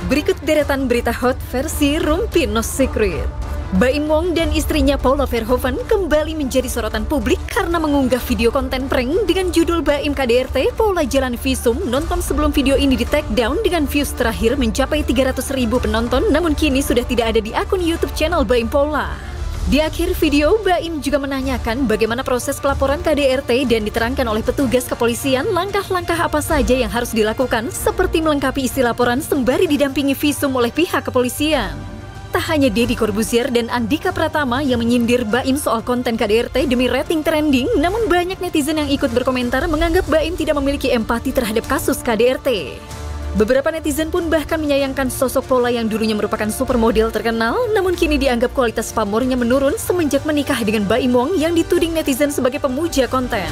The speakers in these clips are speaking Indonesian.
Berikut deretan berita hot versi Rumpi No Secret. Baim Wong dan istrinya Paula Verhoeven kembali menjadi sorotan publik karena mengunggah video konten prank dengan judul Baim KDRT, Paula Jalan Visum. Nonton sebelum video ini di take down dengan views terakhir mencapai 300.000 penonton, namun kini sudah tidak ada di akun YouTube channel Baim Paula. Di akhir video, Baim juga menanyakan bagaimana proses pelaporan KDRT dan diterangkan oleh petugas kepolisian langkah-langkah apa saja yang harus dilakukan, seperti melengkapi isi laporan sembari didampingi visum oleh pihak kepolisian. Tak hanya Deddy Corbuzier dan Andika Pratama yang menyindir Baim soal konten KDRT demi rating trending, namun banyak netizen yang ikut berkomentar menganggap Baim tidak memiliki empati terhadap kasus KDRT. Beberapa netizen pun bahkan menyayangkan sosok Paula yang dulunya merupakan supermodel terkenal, namun kini dianggap kualitas pamornya menurun semenjak menikah dengan Baim Wong yang dituding netizen sebagai pemuja konten.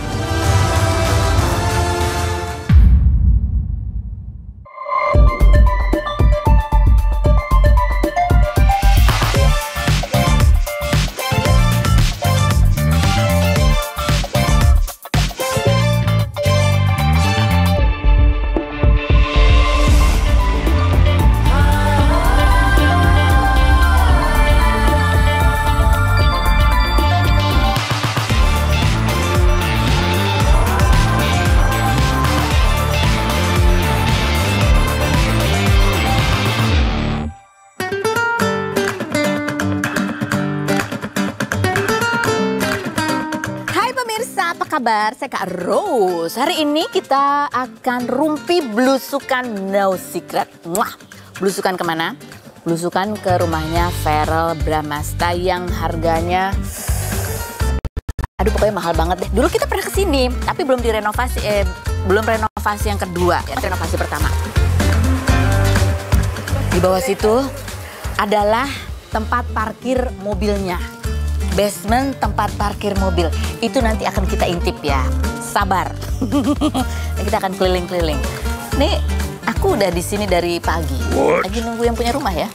Apa kabar? Saya Kak Rose. Hari ini kita akan rumpi belusukan No Secret. Wah, belusukan kemana? Belusukan ke rumahnya Verrell Bramasta yang harganya, aduh pokoknya mahal banget deh. Dulu kita pernah kesini, tapi belum direnovasi, belum renovasi yang kedua, ya, renovasi pertama. Di bawah situ adalah tempat parkir mobilnya. Basement tempat parkir mobil. Itu nanti akan kita intip ya. Sabar. Kita akan keliling-keliling. Nih, aku udah di sini dari pagi. Lagi nunggu yang punya rumah ya.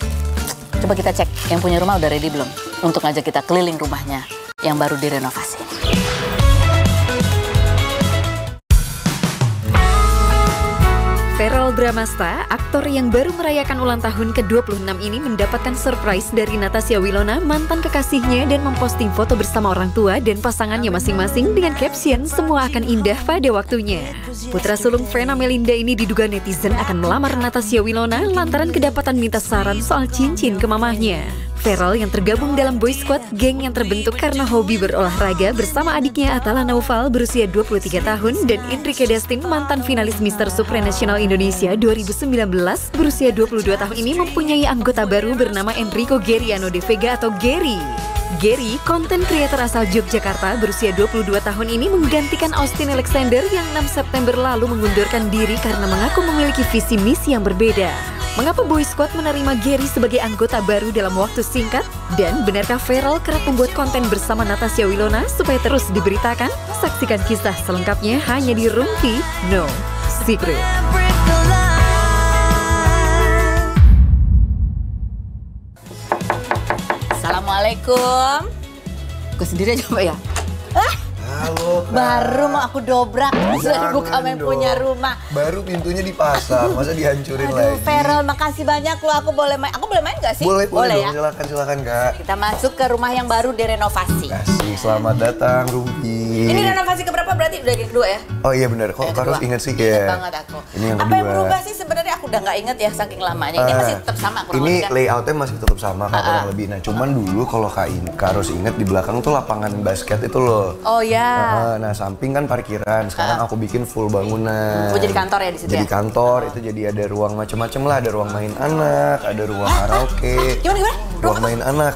Coba kita cek yang punya rumah udah ready belum untuk ngajak kita keliling rumahnya yang baru direnovasi. Verrell Bramasta, aktor yang baru merayakan ulang tahun ke-26 ini mendapatkan surprise dari Natasha Wilona, mantan kekasihnya, dan memposting foto bersama orang tua dan pasangannya masing-masing dengan caption "Semua akan indah pada waktunya". Putra sulung Vena Melinda ini diduga netizen akan melamar Natasha Wilona lantaran kedapatan minta saran soal cincin ke mamahnya. Verrell yang tergabung dalam boy squad geng yang terbentuk karena hobi berolahraga bersama adiknya Atala Naufal berusia 23 tahun dan Enrique Destin, mantan finalis Mr. Supranational Indonesia 2019 berusia 22 tahun ini mempunyai anggota baru bernama Enrico Geriano de Vega atau Geri. Geri, konten kreator asal Yogyakarta berusia 22 tahun ini menggantikan Austin Alexander yang 6 September lalu mengundurkan diri karena mengaku memiliki visi misi yang berbeda. Mengapa Boy Squad menerima Geri sebagai anggota baru dalam waktu singkat? Dan benarkah Verrell kerap membuat konten bersama Natasha Wilona supaya terus diberitakan? Saksikan kisah selengkapnya hanya di Rumpi No Secret. Assalamualaikum. Gue sendiri aja Mbak ya. Halo, Kak. Baru mau aku dobrak, sudah dibuka main punya rumah. Baru pintunya dipasang, masa dihancurin lagi? Verrell, makasih banyak loh. Aku boleh main nggak sih? Boleh ya. dong, silakan Kak. Kita masuk ke rumah yang baru direnovasi. Asik, selamat datang Rumpi. Ini renovasi keberapa berarti? Udah yang kedua ya? Oh iya benar, kok harus inget sih Ingat ya. banget aku. Ini yang apa kedua. yang berubah sih sebenarnya? Aku udah nggak inget ya saking lamanya. Ini masih tetap sama kurang Ini lebih kan? layoutnya masih tetap sama Kak, kurang lebih. Nah cuman dulu kalau Kak harus inget di belakang tuh lapangan basket itu loh. Oh ya. Nah samping kan parkiran, sekarang aku bikin full bangunan. Oh jadi kantor ya di situ Jadi ya? kantor, itu jadi ada ruang macam-macam lah, ada ruang main anak, ada ruang karaoke, Gimana? ruang main anak.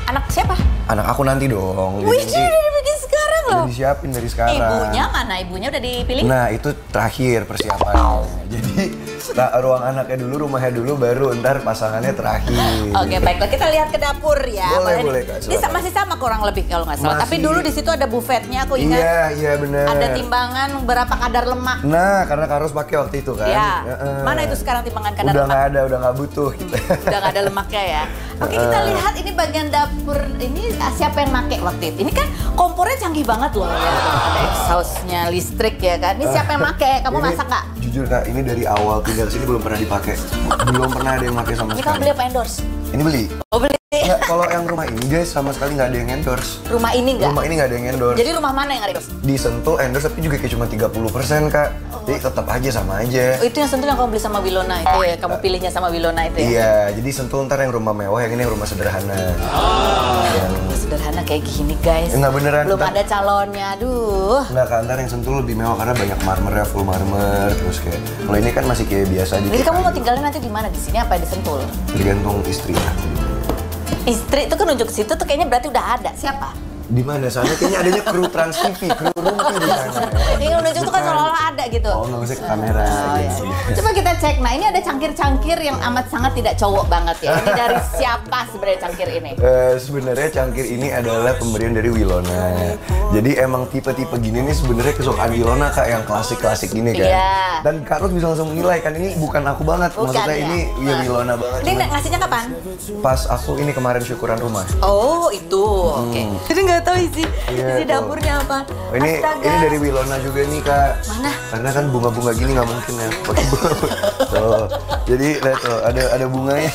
Anak siapa? Anak aku nanti dong. Wih, Jadi udah dibikin sekarang loh. udah disiapin dari sekarang. Ibunya mana? Ibunya udah dipilih? Nah itu terakhir persiapannya. Jadi ruang anaknya dulu, rumahnya dulu, baru ntar pasangannya terakhir. Oke, baiklah kita lihat ke dapur ya. Boleh Kak, ini silakan. masih sama kurang lebih kalau nggak salah. Tapi Masih. dulu di situ ada buffetnya, aku ingat. Iya benar. Ada timbangan berapa kadar lemak. Nah karena Kak Ros pakai waktu itu kan. Ya. Mana itu sekarang timbangan kadar Udah lemak? nggak ada, udah nggak butuh. Udah nggak ada lemaknya ya. Oke, kita lihat ini bagian dapur ini siapa yang make waktu itu. Ini kan kompornya canggih banget Wah, ya, ada exhaustnya listrik ya kan. Ini siapa yang pakai? Kamu Ini, masak nggak? Jujur Kak, ini dari awal tinggal sini belum pernah dipakai. Belum pernah ada yang pakai sama Ini kamu sekali. beli apa endorse? Ini beli. Oh beli. Enggak, kalau yang rumah ini guys sama sekali nggak ada yang endorse. Rumah ini nggak? Rumah ini nggak ada yang endorse. Jadi rumah mana yang endorse? Di Sentul endorse tapi juga kayak cuma 30% Kak. Jadi tetap aja sama aja. Oh, itu yang Sentul yang kamu beli sama Wilona itu ya? Kamu pilihnya sama Wilona itu ya? Iya, jadi Sentul ntar yang rumah mewah, yang ini yang rumah sederhana. Yang Sederhana kayak gini guys. Enggak beneran. Belum Ntar- ada calonnya, aduh. Nggak kan, ntar yang Sentul lebih mewah karena banyak marmernya, full marmer. Terus kayak, kalau ini kan masih kayak biasa aja. Jadi kayak kamu mau kayu. tinggalnya nanti di mana? Di sini apa di Sentul? Tergantung istri lah. Istri itu kan nunjuk ke situ tuh kayaknya berarti udah ada. Siapa? Di mana? Soalnya kayaknya adanya kru Trans TV, kru Rumpi di sana. Ini nunjuk tuh kan seolah-olah ada gitu. Oh, nggak usah ke kamera. Oh, iya. gitu. Coba kita cek. Nah, ini ada cangkir-cangkir yang amat sangat tidak cowok banget ya. Ini dari siapa sebenarnya cangkir ini? Sebenarnya cangkir ini adalah pemberian dari Wilona. Jadi emang tipe-tipe gini nih sebenarnya kesukaan Wilona Kak, yang klasik-klasik gini kan. Iya. Dan Kak Ruth bisa langsung menilai kan ini bukan aku banget. Bukan, Maksudnya ya? ini ya Wilona banget. Ini Cuman ngasihnya kapan? pas aku ini kemarin syukuran rumah. Oh, itu. Oke. Jadi nggak tahu isi Iya, tuh. dapurnya apa. Oh, ini dari Wilona juga nih Kak. Mana? Karena kan bunga-bunga gini nggak mungkin ya pakai bunga. Tuh. Jadi lihat tuh ada bunganya.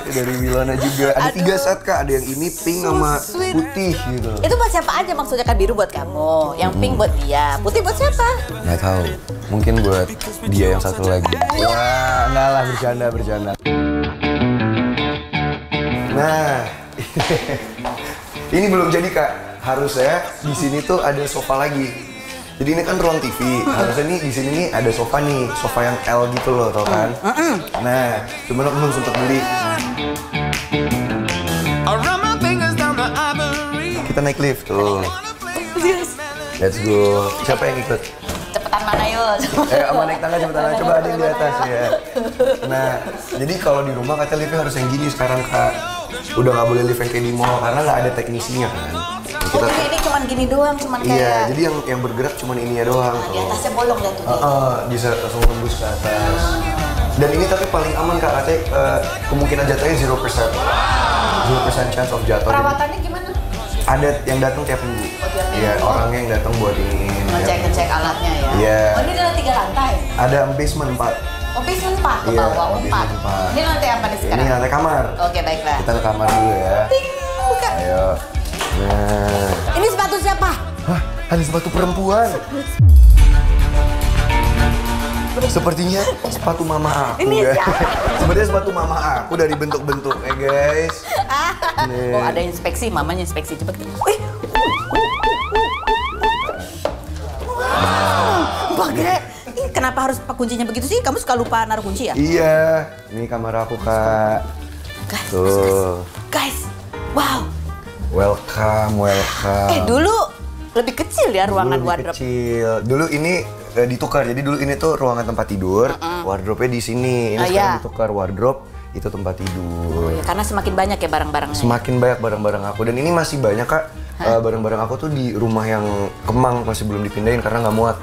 Dari Wilona juga. Ada 3 set Kak. Ada yang ini pink sama sweet. putih gitu. Itu buat siapa aja maksudnya? Kan biru buat kamu, yang pink buat dia, putih buat siapa? Nggak tahu. Mungkin buat dia yang satu lagi. Wah, enggak lah, bercanda. Nah, ini belum jadi Kak. Harusnya di sini tuh ada sofa lagi. Jadi ini kan ruang TV. Harusnya nih di sini nih ada sofa nih, sofa yang L gitu loh, tau kan? Nah, cuman aku belum sempat beli. Kita naik lift tuh. Let's go. Siapa yang ikut? Cepetan mana yuk? Sama naik tangga cepetan, coba ada yang di atas ya. Nah, jadi kalau di rumah kata liftnya harus yang gini sekarang Kak. Udah nggak boleh lift yang kayak di mall karena nggak ada teknisinya kan. Oh, jadi ini cuman gini doang, cuman kayak. Iya, jadi yang bergerak cuman ininya doang. Di atasnya bolong jatuhnya. Bisa langsung tembus ke atas. Dan ini tapi paling aman Kak, katanya kemungkinan jatuhnya 0%. 0% chance of jatuh. Perawatannya gimana? Ada yang datang tiap minggu. Iya, orangnya yang datang buat ini. Ngecek alatnya ya. Iya. Oh, ini ada 3 lantai. Ada basement 4. Oh, basement 4 ke Iya, bawah, 4. basement 4. Ini lantai apa nih sekarang? Ini lantai kamar. Oke, baiklah. Kita ke kamar dulu ya. Ting, buka. Ayo. Nah. Ini sepatu siapa? Hah, ada sepatu perempuan. Sepertinya sepatu mama aku. Ini guys. siapa? Sebenarnya sepatu mama aku dari bentuk-bentuk guys. Nih. Oh, ada inspeksi, mamanya inspeksi. Coba kita. Wih. Wow, Bagre. Ini kenapa harus kuncinya begitu sih? Kamu suka lupa naruh kunci ya? Iya, ini kamar aku Kak. Guys, Tuh. guys. Wow. Welcome. Dulu lebih kecil ya ruangan Dulu lebih wardrobe. kecil. Dulu ini ditukar. Jadi dulu ini tuh ruangan tempat tidur, wardrobe-nya di sini. Ini sekarang iya. ditukar wardrobe, itu tempat tidur. Ya, karena semakin banyak ya barang-barangnya. Semakin banyak barang-barang aku dan ini masih banyak Kak. Barang-barang aku tuh di rumah yang Kemang masih belum dipindahin karena nggak muat.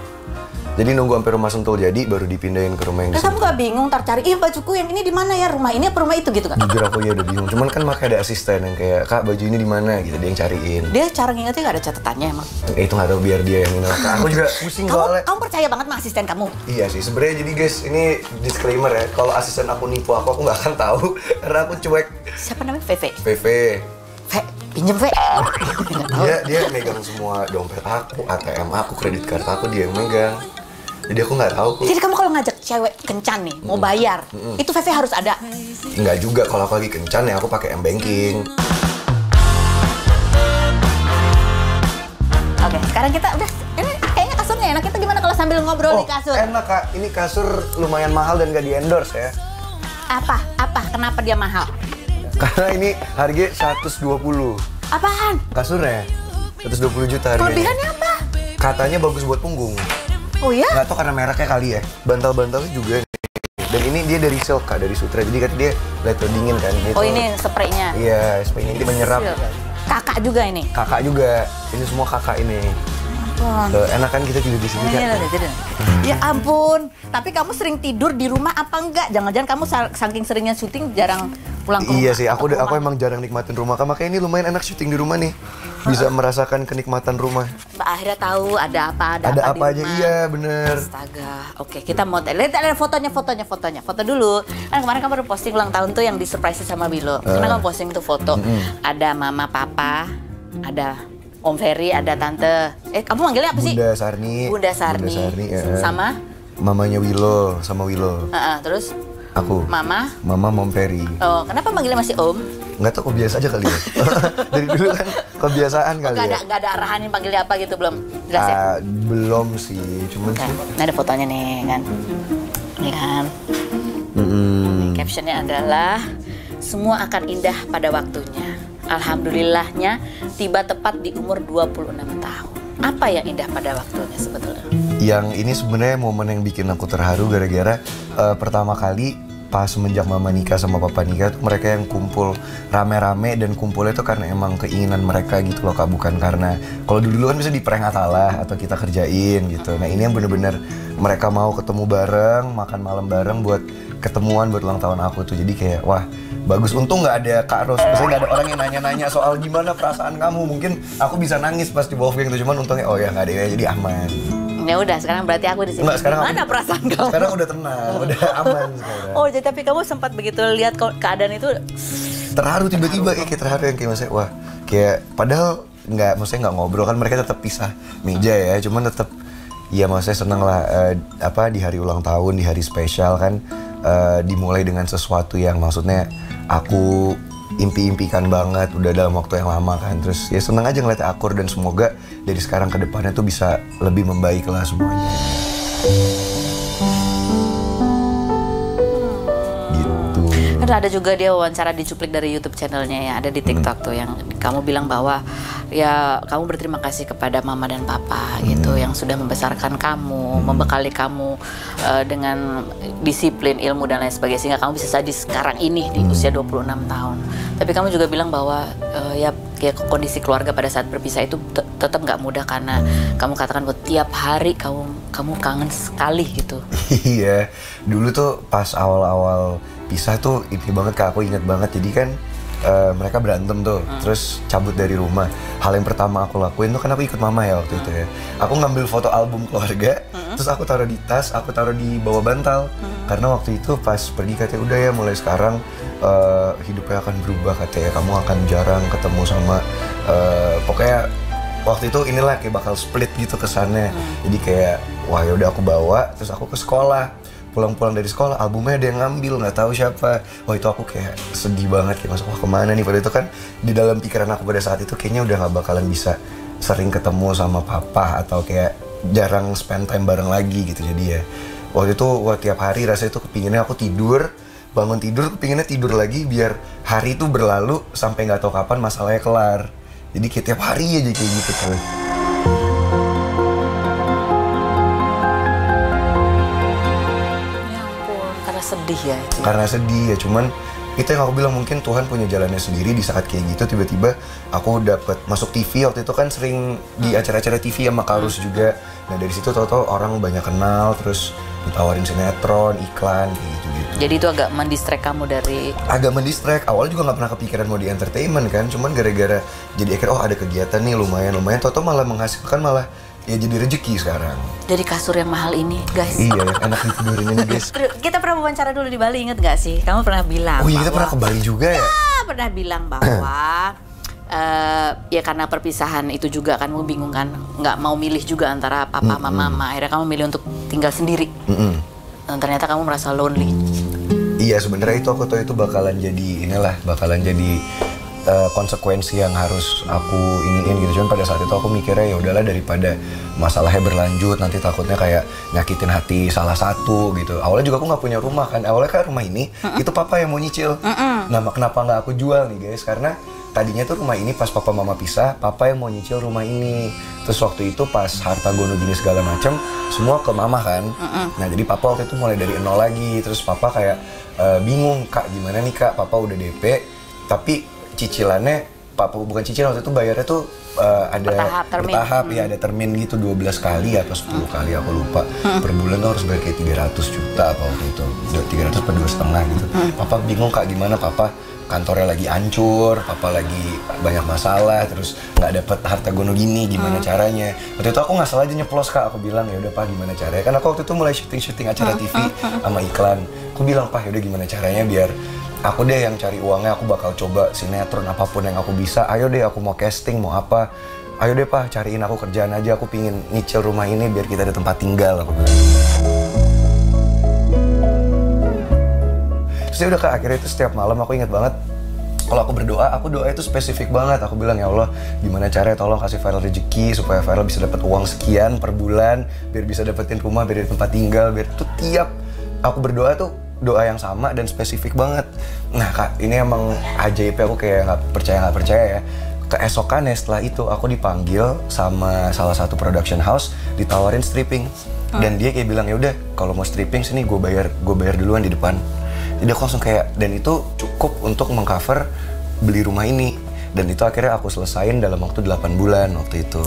Jadi nunggu sampai rumah Sentul jadi baru dipindahin ke rumah yang di Terus kamu Sentul. gak bingung ntar cari, bajuku yang ini di mana ya? Rumah ini apa rumah itu gitu kan? Jujur aku ya udah bingung. Cuman kan makanya ada asisten yang kayak Kak baju ini di mana gitu dia yang cariin. Dia cara ngingetnya gak ada catatannya emang. Itu nggak tahu biar dia yang ini. Aku juga pusing soalnya. Kamu percaya banget sama asisten kamu? Iya sih, sebenarnya jadi guys, ini disclaimer ya. Kalau asisten aku nipu aku nggak akan tahu karena aku cuek. Siapa namanya? VV. VV. Pinjem V. Nggak tahu. Dia megang semua dompet aku, ATM aku, kredit card aku dia yang megang. Jadi aku nggak tahu. Jadi kamu kalau ngajak cewek kencan nih, mau bayar, itu VV harus ada. Nggak juga, kalau aku lagi kencan ya aku pakai M-Banking. Oke, sekarang kita udah, ini kayaknya kasurnya enak. Kita gimana kalau sambil ngobrol di kasur? Enak Kak, ini kasur lumayan mahal dan nggak di-endorse ya. Apa? Kenapa dia mahal? Karena ini harga 120. Apaan? Kasurnya 120 juta harganya. Kelebihannya apa? Katanya bagus buat punggung. Oh ya? Nggak tahu karena mereknya kali ya. Bantal-bantalnya juga nih. Dan ini dia dari silk Kak, dari sutra. Jadi kan dia lihat tuh dingin kan. Oh ini spraynya. Iya, spraynya ini menyerap. Kakak juga ini. Kakak juga. Ini semua kakak ini. Enak kan kita tidur di sini Kak. Ya ampun, tapi kamu sering tidur di rumah apa enggak? Jangan-jangan kamu saking seringnya syuting jarang pulang ke rumah. Iya sih, aku emang jarang nikmatin rumah Kak. Makanya ini lumayan enak syuting di rumah nih. bisa merasakan kenikmatan rumah. Akhirnya tahu ada apa Ada di apa aja, rumah. iya bener. Astaga, oke kita mau lihat ada fotonya, foto dulu. Kan kemarin kamu udah posting ulang tahun tuh yang di surprise sama Bilo. Karena kamu posting tuh foto, ada mama, papa, ada Om Ferry, ada tante. Kamu manggilnya apa sih? Bunda Sarni. Bunda Sarni. Sama? Mamanya Willow, sama Willow. Terus? Aku. Mama? Mama Mom Ferry. Oh, kenapa manggilnya masih Om? Nggak tahu, kok biasa aja kali ya. Dari dulu kan kebiasaan kali ya. Nggak ada arahan yang panggilnya apa gitu, belum? Jelas ya? Belum sih, cuman sih. Nah, ada fotonya nih kan. Nih kan. Captionnya adalah semua akan indah pada waktunya. Alhamdulillahnya tiba tepat di umur 26 tahun. Apa yang indah pada waktunya sebetulnya? Yang ini sebenarnya momen yang bikin aku terharu gara-gara pertama kali pas semenjak mama nikah sama papa nikah tuh mereka yang kumpul rame-rame, dan kumpulnya tuh karena emang keinginan mereka gitu loh Kak, bukan karena kalau dulu kan bisa di-prank Atalah atau kita kerjain gitu. Nah ini yang bener-bener mereka mau ketemu bareng, makan malam bareng buat ketemuan buat ulang tahun aku tuh. Jadi kayak wah bagus, untung nggak ada Kak Ros, maksudnya nggak ada orang yang nanya-nanya soal gimana perasaan kamu. Mungkin aku bisa nangis pas di bawah tuh, cuman untungnya oh ya nggak ada ya, jadi aman. Ya udah, sekarang berarti aku di sini. Enggak, sekarang Gimana perasaan kamu? Sekarang udah tenang, udah aman sekarang. Oh, jadi tapi kamu sempat begitu lihat keadaan itu terharu tiba-tiba, kayak terharu yang kayak maksudnya wah, kayak padahal maksudnya nggak ngobrol kan, mereka tetap pisah meja ya, cuman tetap ya maksudnya seneng lah di hari ulang tahun, di hari spesial kan, dimulai dengan sesuatu yang maksudnya aku impi-impikan banget udah dalam waktu yang lama kan. Terus ya seneng aja ngeliatnya akur, dan semoga dari sekarang ke depannya tuh bisa lebih membaik lah semuanya. Gitu. Ada juga dia wawancara dicuplik dari YouTube channelnya ya, ada di TikTok tuh yang kamu bilang bahwa ya kamu berterima kasih kepada mama dan papa gitu yang sudah membesarkan kamu, membekali kamu dengan disiplin, ilmu dan lain sebagainya sehingga kamu bisa jadi sekarang ini di usia 26 tahun. Tapi kamu juga bilang bahwa ya kondisi keluarga pada saat berpisah itu tetap nggak mudah karena kamu katakan bahwa tiap hari kamu kangen sekali gitu. Iya, dulu tuh pas awal-awal pisah tuh ini banget Kak, aku ingat banget. Jadi kan mereka berantem tuh, terus cabut dari rumah. Hal yang pertama aku lakuin tuh kan aku ikut mama ya waktu itu ya. Aku ngambil foto album keluarga, terus aku taruh di tas, aku taruh di bawah bantal. Karena waktu itu pas pergi katanya udah ya mulai sekarang hidupnya akan berubah katanya. Kamu akan jarang ketemu sama pokoknya waktu itu inilah kayak bakal split gitu kesannya. Jadi kayak wah yaudah aku bawa, terus aku ke sekolah. Pulang-pulang dari sekolah, albumnya ada yang ngambil, nggak tahu siapa. Wah itu aku kayak sedih banget, kayak masuk wah kemana nih. Pada itu kan di dalam pikiran aku pada saat itu kayaknya udah nggak bakalan bisa sering ketemu sama papa atau kayak jarang spend time bareng lagi gitu. Jadi ya waktu itu tiap hari rasanya itu kepinginnya aku tidur, bangun tidur kepinginnya tidur lagi biar hari itu berlalu sampai nggak tahu kapan masalahnya kelar. Jadi kayak tiap hari aja kayak gitu terus. Sedih ya itu. Karena sedih ya, cuman itu yang aku bilang mungkin Tuhan punya jalannya sendiri. Di saat kayak gitu tiba-tiba aku dapat masuk TV. Waktu itu kan sering di acara-acara TV sama Karus juga. Nah dari situ tau-tau orang banyak kenal, terus ditawarin sinetron, iklan kayak gitu-gitu. Jadi itu agak mendistract kamu dari... Agak mendistract, awalnya juga nggak pernah kepikiran mau di entertainment kan. Cuman gara-gara jadi akhirnya ada kegiatan nih lumayan, tau-tau malah menghasilkan, malah ya jadi rezeki sekarang. Jadi kasur yang mahal ini, guys. Iya, yang enak ditidurin ini, guys. Kita pernah wawancara dulu di Bali, inget gak sih? Kamu pernah bilang oh iya, kita pernah ke Bali juga ya? Pernah bilang bahwa ya karena perpisahan itu juga kan kamu bingung kan, nggak mau milih juga antara papa sama mama. Akhirnya kamu milih untuk tinggal sendiri. Dan ternyata kamu merasa lonely. Iya, sebenarnya itu aku tahu itu bakalan jadi konsekuensi yang harus aku iniin gitu. Cuman pada saat itu aku mikirnya ya udahlah, daripada masalahnya berlanjut nanti takutnya kayak nyakitin hati salah satu gitu. Awalnya juga aku nggak punya rumah kan, awalnya kan rumah ini itu papa yang mau nyicil. Nah kenapa nggak aku jual nih guys, karena tadinya tuh rumah ini pas papa mama pisah, papa yang mau nyicil rumah ini. Terus waktu itu pas harta gono gini segala macam semua ke mama kan. Nah jadi papa waktu itu mulai dari nol lagi. Terus papa kayak bingung, Kak gimana nih Kak, papa udah DP tapi cicilannya papa bukan cicilan, waktu itu bayarnya tuh ada bertahap ya, ada termin gitu 12 kali atau 10 kali aku lupa. Per bulan tuh harus bayar kayak 300 juta apa waktu itu. 300 per 2,5 gitu. Papa bingung Kak, gimana Papa? Kantornya lagi hancur, Papa lagi banyak masalah, terus nggak dapet harta gono gini, gimana caranya? Waktu itu aku nggak salah aja nyeplos Kak, aku bilang ya udah Pak gimana caranya? Kan aku waktu itu mulai syuting acara TV sama iklan. Aku bilang Pak yaudah gimana caranya biar aku deh yang cari uangnya, aku bakal coba sinetron apapun yang aku bisa. Ayo deh aku mau casting, mau apa. Ayo deh Pak, cariin aku kerjaan aja, aku pingin nyicil rumah ini biar kita ada tempat tinggal, aku bilang. Terus ya udah Kak, akhirnya itu setiap malam aku ingat banget. Kalau aku berdoa, aku doa itu spesifik banget. Aku bilang ya Allah, gimana caranya tolong kasih Viral rezeki supaya Viral bisa dapat uang sekian per bulan, biar bisa dapetin rumah, biar ada tempat tinggal, biar itu tiap aku berdoa tuh doa yang sama dan spesifik banget. Nah Kak, ini emang ajaibnya, aku kayak nggak percaya ya. Keesokannya setelah itu aku dipanggil sama salah satu production house, ditawarin stripping. Dan dia kayak bilang ya udah kalau mau stripping sini gue bayar duluan di depan. Jadi aku langsung kayak, dan itu cukup untuk mengcover beli rumah ini. Dan itu akhirnya aku selesain dalam waktu 8 bulan waktu itu.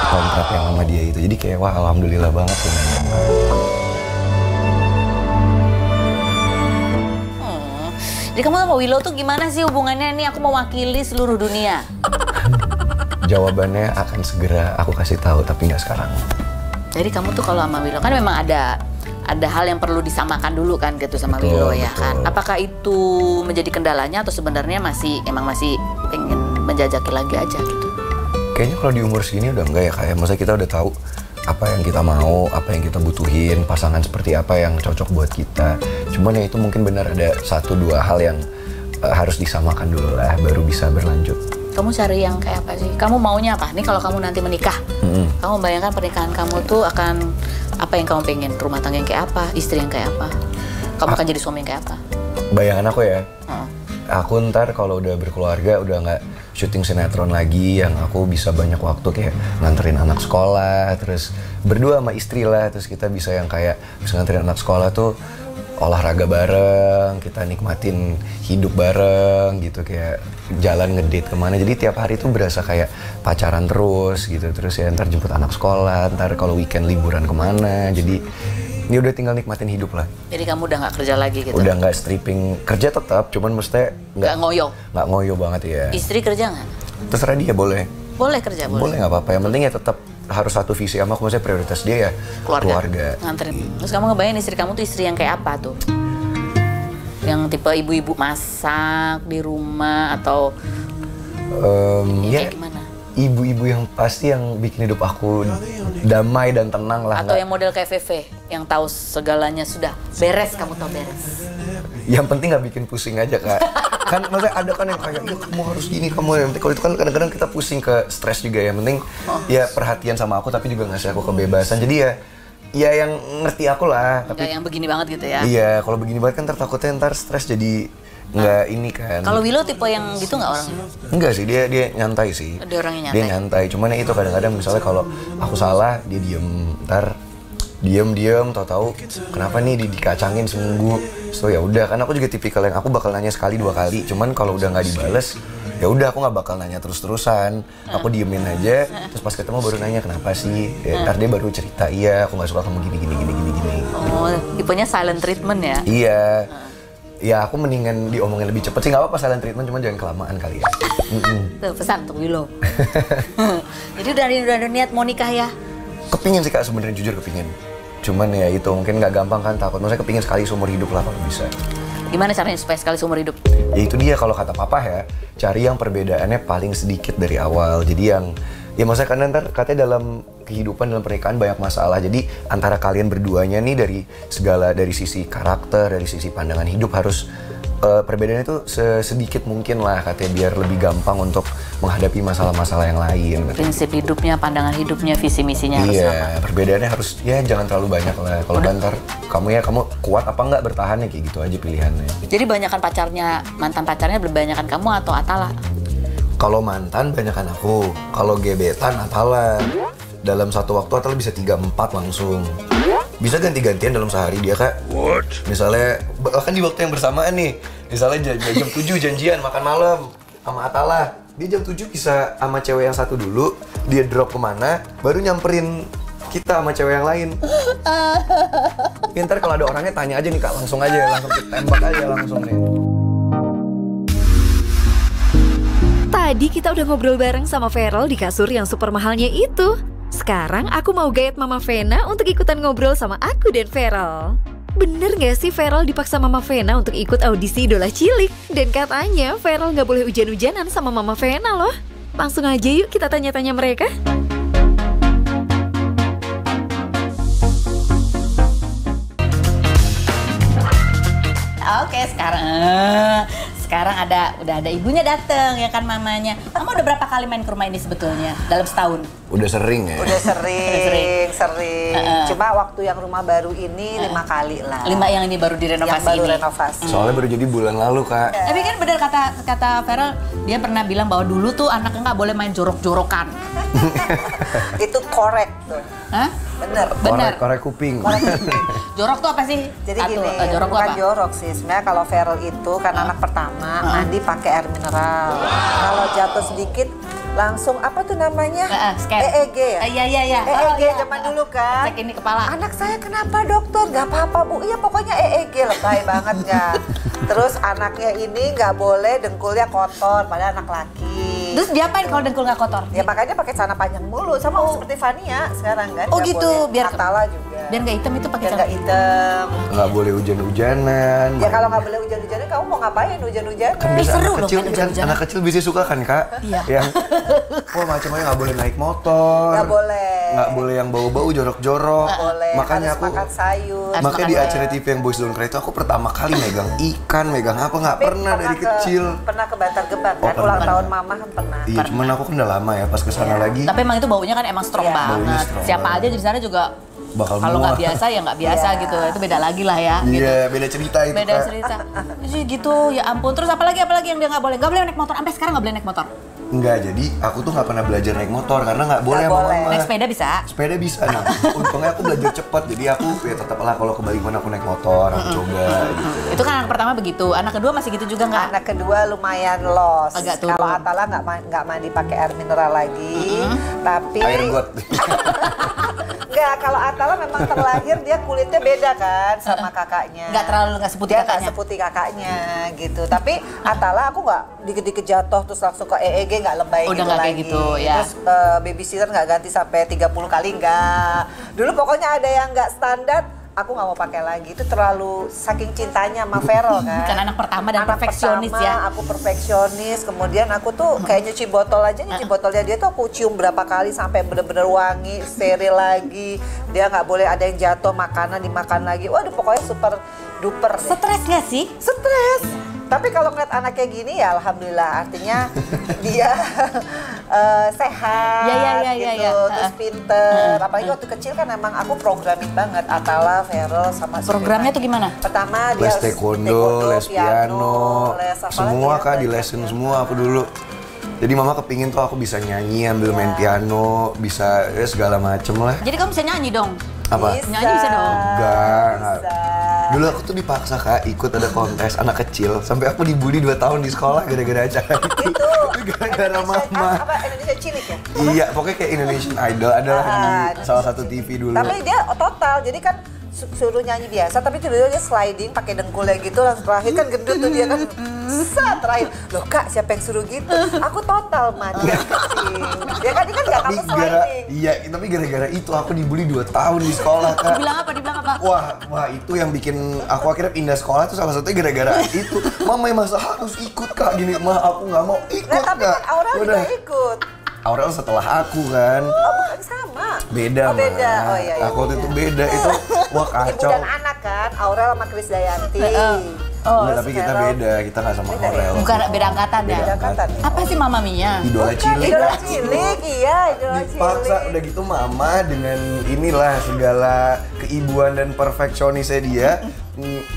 Kontrak yang sama dia itu. Jadi kayak wah alhamdulillah banget ya. Jadi kamu sama Willow tuh gimana sih hubungannya? Ini aku mewakili seluruh dunia. Jawabannya akan segera aku kasih tahu, tapi nggak sekarang. Jadi kamu tuh kalau sama Willow kan memang ada hal yang perlu disamakan dulu kan gitu sama Willow ya kan. Apakah itu menjadi kendalanya atau sebenarnya masih pengen menjajaki lagi aja gitu? Kayaknya kalau di umur segini udah enggak ya kayak, maksudnya kita udah tahu apa yang kita mau, apa yang kita butuhin, pasangan seperti apa yang cocok buat kita. Cuman ya itu mungkin benar ada 1-2 hal yang harus disamakan dulu lah, baru bisa berlanjut. Kamu cari yang kayak apa sih? Kamu maunya apa? Nih kalau kamu nanti menikah, kamu bayangkan pernikahan kamu tuh akan apa yang kamu pengen? Rumah tangga yang kayak apa? Istri yang kayak apa? Kamu akan jadi suami yang kayak apa? Bayangan aku ya, aku ntar kalau udah berkeluarga udah nggak syuting sinetron lagi, yang aku bisa banyak waktu kayak nganterin anak sekolah, terus berdua sama istri lah, terus kita bisa yang kayak bisa nganterin anak sekolah tuh olahraga bareng, kita nikmatin hidup bareng gitu, kayak jalan ngedate kemana. Jadi tiap hari tuh berasa kayak pacaran terus gitu, terus ya ntar jemput anak sekolah, ntar kalau weekend liburan kemana. Jadi ini udah tinggal nikmatin hidup lah. Jadi kamu udah nggak kerja lagi gitu? Udah nggak stripping, kerja tetap, cuman mesti nggak ngoyo. Nggak ngoyo banget ya. Istri kerja nggak? Terserah dia, boleh. Boleh kerja, boleh. Boleh nggak apa-apa. Yang penting ya tetap harus satu visi sama aku, maksudnya prioritas dia ya keluarga. Nganterin. Terus kamu ngebayangin istri kamu tuh istri yang kayak apa tuh? Yang tipe ibu-ibu masak di rumah atau ya kayak gimana? Ibu-ibu yang pasti yang bikin hidup aku damai dan tenang lah. Atau yang model kayak VV, yang tahu segalanya sudah beres, kamu tahu beres. Yang penting nggak bikin pusing aja Kak. Kan maksudnya ada kan yang kayak, ya kamu harus gini, kamu yang penting. Kalau itu kan kadang-kadang kita pusing ke stres juga ya. Yang penting ya perhatian sama aku, tapi juga ngasih aku kebebasan. Jadi ya yang ngerti aku lah. Tapi yang begini banget gitu ya? Iya, kalau begini banget kan takutnya ntar stres jadi nggak ini kan. Kalau Willow tipe yang gitu nggak orangnya? Enggak sih, dia nyantai sih. Dia orangnya nyantai? Dia nyantai, cuman ya itu kadang-kadang misalnya kalau aku salah, dia diem. Ntar diem, tahu-tahu kenapa nih dikacangin seminggu. So ya udah, kan aku juga tipikal yang aku bakal nanya sekali 2 kali. Cuman kalau udah nggak dibales, ya udah aku nggak bakal nanya terus-terusan. Aku diemin aja, terus pas ketemu baru nanya kenapa sih. Ya, ntar dia baru cerita, iya aku nggak suka kamu gini. Oh, tipenya silent treatment ya? Iya. Ya aku mendingan diomongin lebih cepet sih, nggak apa-apa silent treatment, cuma jangan kelamaan kali ya. Tuh pesan untuk Willow. Jadi udah ada niat mau nikah ya? Kepingin sih Kak, sebenarnya jujur kepingin. Cuman ya itu mungkin nggak gampang kan, takut. Maksudnya kepingin sekali seumur hidup lah kalau bisa. Gimana caranya supaya sekali seumur hidup? Ya itu dia, kalau kata papa ya, cari yang perbedaannya paling sedikit dari awal. Jadi yang ya maksudnya kan ntar katanya dalam kehidupan, dalam pernikahan banyak masalah. Jadi antara kalian berduanya nih dari sisi karakter, dari sisi pandangan hidup harus perbedaannya itu sedikit mungkin lah katanya, biar lebih gampang untuk menghadapi masalah-masalah yang lain. Prinsip hidupnya, pandangan hidupnya, visi misinya harus sama. Iya, perbedaannya harus ya jangan terlalu banyak lah. Kalau ntar kamu kuat apa nggak bertahannya, kayak gitu aja pilihannya. Jadi mantan pacarnya banyakan kamu atau Atala? Kalau mantan banyakan aku, kalau gebetan Atala. Dalam satu waktu Atala bisa 3-4 langsung. Bisa ganti-gantian dalam sehari dia Kak. What? Misalnya, bahkan di waktu yang bersamaan nih. Misalnya jam 7 janjian makan malam sama Atala. Dia jam 7 bisa sama cewek yang satu dulu, dia drop kemana, baru nyamperin kita sama cewek yang lain. Ya, ntar kalau ada orangnya tanya aja nih Kak, langsung tembak aja langsung nih. Tadi kita udah ngobrol bareng sama Feral di kasur yang super mahalnya itu. Sekarang aku mau gayet Mama Vena untuk ikutan ngobrol sama aku dan Feral. Bener gak sih Feral dipaksa Mama Vena untuk ikut audisi Idola Cilik? Dan katanya Feral gak boleh hujan-hujanan sama Mama Vena loh. Langsung aja yuk kita tanya-tanya mereka. Oke, sekarang udah ada ibunya dateng ya kan, mamanya. Mama udah berapa kali main ke rumah ini sebetulnya dalam setahun? Udah sering ya? Udah sering. Cuma waktu yang rumah baru ini 5 kali lah. 5 yang ini baru direnovasi. Yang baru renovasi. Soalnya baru jadi bulan lalu Kak. Tapi kan bener kata Feral, dia pernah bilang bahwa dulu tuh anaknya nggak boleh main jorok-jorokan. Itu korek tuh. Hah? Bener. Korek kuping. Jorok tuh apa sih? Jadi gini, bukan jorok sih. Sebenarnya kalau Feral itu kan anak pertama, mandi pakai air mineral. Kalau jatuh sedikit langsung apa tuh namanya? Scan. EEG ya? Iya. EEG zaman dulu kan. Cek ini kepala. Anak saya kenapa dokter? Gak apa-apa Bu. Iya pokoknya EEG lebay banget kan. Terus anaknya ini nggak boleh dengkulnya kotor, padahal anak laki. Terus diapain kalau dengkul nggak kotor? Ya makanya pakai celana panjang mulu, sama seperti Fania sekarang kan. Oh nggak gitu, boleh. biar Atala juga. Biar nggak hitam itu pakai Biar nggak hitam. Nggak boleh hujan-hujanan. Ya kalau nggak boleh hujan-hujanan, kamu mau ngapain hujan-hujanan? Kan biasa seru anak loh kecil, main hujan-hujanan. anak kecil biasanya suka kan Kak? Iya. Yang, macam-macam nggak boleh naik motor. Nggak boleh. Nggak boleh yang bau-bau jorok-jorok. Nggak boleh. Makanya harus aku makan sayur. makanya di acara TV yang Boys Don't Cry itu aku pertama kali megang ikan, megang apa nggak pernah dari kecil. Pernah ke Bantar Gebang Oh, kan? pernah. Ulang tahun mama kan pernah. Iya, cuman aku kan udah lama ya pas kesana lagi. Tapi emang itu baunya kan emang strong Iya. banget. Baunya strong Siapa banget. aja di sana juga Bakal kalau muak. nggak biasa ya nggak biasa Iya. gitu. Itu beda lagi lah ya. Gitu. Iya, beda cerita itu Beda Kak. cerita. Sih gitu, ya ampun. Terus apalagi yang dia nggak boleh? Nggak boleh naik motor. Sampai sekarang nggak boleh naik motor. Enggak, jadi aku tuh nggak pernah belajar naik motor karena nggak boleh Nggak sama boleh. mama. Naik sepeda bisa. Sepeda bisa, nah untungnya aku belajar cepat, jadi aku ya tetap lah kalau ke Bali mana aku naik motor, aku coba gitu. Itu kan anak pertama begitu. Anak kedua masih gitu juga nggak? Anak kedua lumayan los. Agak turun. Kalau Atala nggak mandi pakai air mineral lagi, tapi Air got. Enggak, kalau Atala memang terlahir dia kulitnya beda kan sama kakaknya. Nggak seputih Dia nggak kakaknya. seputih kakaknya gitu. Tapi Atala aku nggak dikit-dikit jatuh terus langsung ke EEG, nggak lebay Udah gitu nggak kayak lagi. gitu, ya. Terus babysitter nggak ganti sampai 30 kali nggak. Dulu pokoknya ada yang nggak standar, aku nggak mau pakai lagi. Itu terlalu saking cintanya sama Feral kan. Kan anak pertama dan perfeksionis pertama, ya. Aku perfeksionis, kemudian aku tuh kayak nyuci botol aja, nyuci botolnya dia tuh aku cium berapa kali sampai bener-bener wangi, steril lagi. Dia nggak boleh ada yang jatuh makanan dimakan lagi. Waduh pokoknya super duper deh. Stres nggak sih? Stres. Tapi kalau ngeliat anak kayak gini ya alhamdulillah, artinya dia sehat, Ya, gitu, terus pinter. Apalagi waktu kecil kan emang aku programin banget Atala, Feral sama Programnya tuh gimana? Pertama dia Les taekwondo, les piano, les apa semua lagi ya, Kak di lesin semua aku dulu. Jadi mama kepingin tuh aku bisa nyanyi, ambil main piano, bisa ya segala macem lah. Jadi kamu bisa nyanyi dong? Apa? Nyanyi bisa dong? Enggak. Bisa. Dulu aku tuh dipaksa Kak ikut ada kontes anak kecil sampai aku dibully 2 tahun di sekolah gara-gara acara itu. Itu Gara-gara mama. Apa Indonesia Cilik ya? Iya, pokoknya kayak Indonesian Idol adalah di salah satu TV dulu. Tapi dia total, jadi kan suruh nyanyi biasa, tapi tiba-tiba dia sliding pakai dengkulnya gitu, langsung terakhir kan gendut tuh dia kan. Terakhir, loh Kak siapa yang suruh gitu? Aku total mati kecil. Dia kan nggak tapi kamu sliding. iya, tapi gara-gara itu aku dibully 2 tahun di sekolah Kak. Dibilang apa? Dibilang apa? Wah, itu yang bikin aku akhirnya pindah sekolah tuh salah satunya gara-gara itu. Mama masa harus ikut Kak gini, Ma aku nggak mau ikut Nah tapi Kak. kan Aurel juga Udah. ikut. Aurel setelah aku kan. Oh bukan sama. Beda, Oh beda, Ma. oh iya. Aku waktu itu beda, itu wah Ibu kacau. dan anak kan, Aurel sama Krisdayanti. Enggak, Terus tapi kita Feral- beda, kita nggak sama Beda ya? Aurel. Bukan beda angkatan ya? Beda angkatan. Apa sih Mama Mia? Idola cilik. Idola Cilik, iya Idola Dipaksa Cilik. udah gitu mama dengan inilah segala keibuan dan perfeksionisnya dia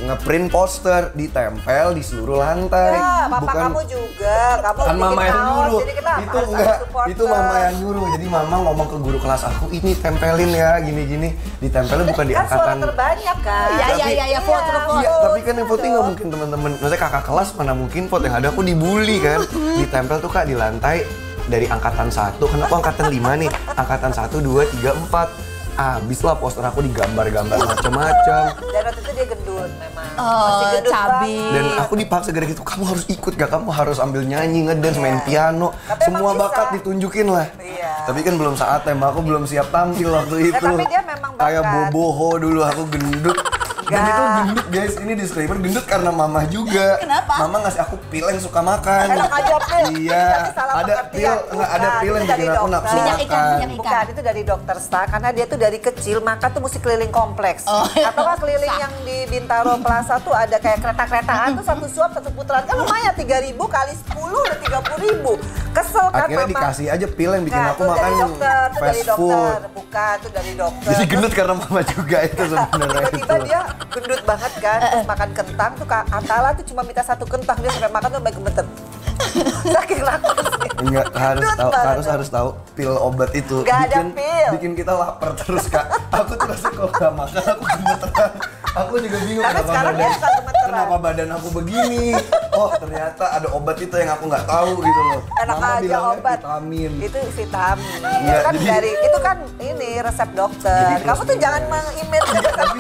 ngeprint poster, ditempel di seluruh lantai. Ya, papa kamu juga, kamu kan bikin mama yang kaos, nyuruh. jadi kita Itu harus enggak, ada supporter. itu mama yang nyuruh. Jadi mama ngomong ke guru kelas aku, ini tempelin ya, gini-gini. Ditempelin bukan di Kan suara angkatan. terbanyak kan. Ya, foto. Iya, tapi kan yang voting nggak mungkin teman-teman. Maksudnya kakak kelas mana mungkin vote, yang ada aku dibully kan. Ditempel tuh Kak di lantai dari angkatan 1, kan aku angkatan 5 nih. Angkatan 1, 2, 3, 4. Abis lah poster aku digambar-gambar macam-macam. Dan waktu itu dia gendut memang. Oh, gendut cabi. banget. Dan aku dipaksa gara gitu, kamu harus ikut gak? Kamu harus ambil nyanyi, ngedance, main piano. Tapi Semua emang bakat bisa. ditunjukin lah. Iya. Tapi kan belum saatnya, aku belum siap tampil waktu itu. tapi dia memang Kayak bakat. boboho dulu, aku gendut. Dan Enggak. itu gendut guys, ini disclaimer, gendut karena mama juga. Kenapa? Mama ngasih aku pil yang suka makan. Enak aja pil. Iya, Tapi salah ada pengertian. pil, nggak ada Bukan, pil yang itu dari bikin aku dokter. nafsu Minyak ikan, makan. minyak Bukan, itu dari dokter Star, karena dia tuh dari kecil makan tuh mesti keliling kompleks. Atau kan keliling yang di Bintaro Plaza tuh ada kayak kereta-keretaan tuh satu suap, satu putaran. Kan lumayan 3.000 kali 10 udah 30.000. Kesel kan Akhirnya mama. dikasih aja pil yang bikin Nggak, aku tuh makan dari dokter, tuh dari fast dokter. food. Bukan, tuh dari dokter. Jadi gendut karena mama juga itu sebenarnya itu. Tiba-tiba dia gendut banget kan, terus makan kentang tuh Kak Atala tuh cuma minta 1 kentang, dia sampai makan tuh sampai gemeter. Saking lakusnya. Enggak, harus Gendut tahu, banget. harus tahu pil obat itu Nggak ada pil. bikin kita lapar terus Kak. Aku tuh pasti kalau nggak makan aku gemeteran. Aku juga bingung Tapi sekarang dia suka gemeteran. kenapa badan aku begini. Oh ternyata ada obat itu yang aku nggak tahu gitu loh. Enak Mama aja bilangnya obat. vitamin. Itu vitamin. Iya, itu kan jadi- itu kan ini resep dokter. Jadi Kamu tuh terus- jangan meng-email Tapi